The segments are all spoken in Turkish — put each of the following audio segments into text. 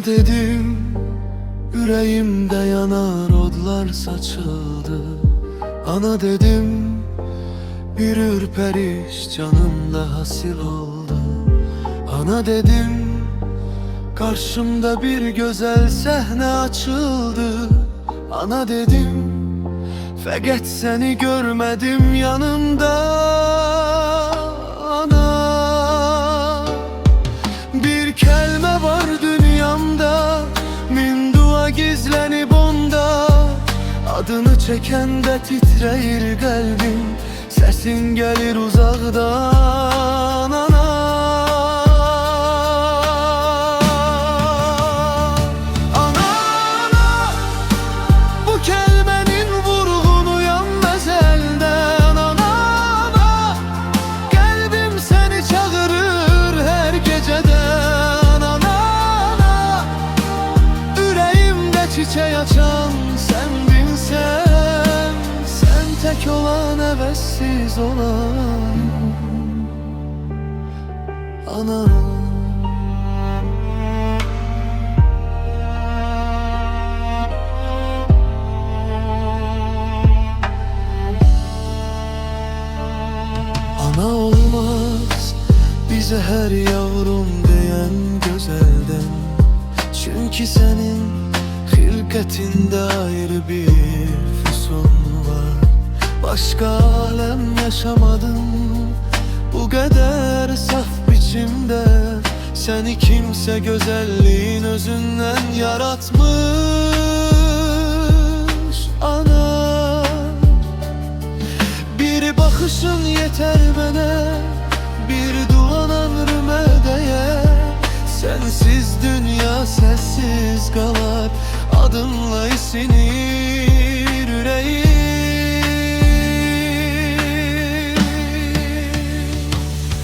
Ana dedim, yüreğimde yanar odlar saçıldı. Ana dedim, bir ürperiş canımda hasıl oldu. Ana dedim, karşımda bir güzel sahne açıldı. Ana dedim, fakat seni görmedim yanımda. Ana, bir kelime var dünyamda, min dua gizlenip onda. Adını çekende titreyir kalbim, sesin gelir uzaktan. Ana, ana, ana, bu kelimenin vurğunu yanmaz elden. Ana, ana, kalbim seni çağırır her geceden. Ana, ana, yüreğimde çiçeği açan sendin sen. Sen tek olan, hevessiz olan. Ana, ana olmaz bize her yavrum diyen güzelden. Çünkü senin hilketinde ayrı bir füsun var. Başka alem yaşamadım bu kadar saf biçimde. Seni kimse güzelliğin özünden yaratmış. Ana, bir bakışın yeter bana, bir duan ömrüme değer. Sensiz dünya sessiz kalar, adınla isinir yüreğim.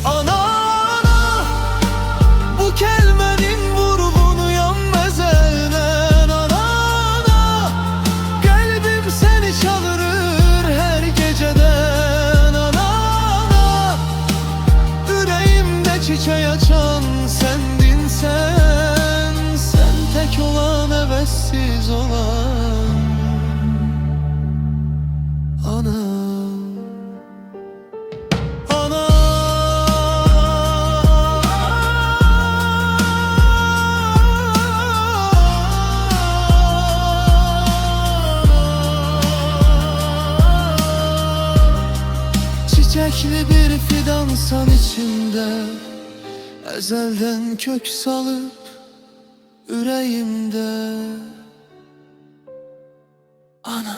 Ana, ana, bu kelimenin vurğunu yanmaz elden. Ana, ana, kalbim seni çağırır her geceden. Ana, ana, yüreğimde çiçeği açan sendin sen. Sen tek olan, hevessiz olan. Ana, ana, çiçekli bir fidansan içimde, ezelden kök salıp yüreğimde. Ana.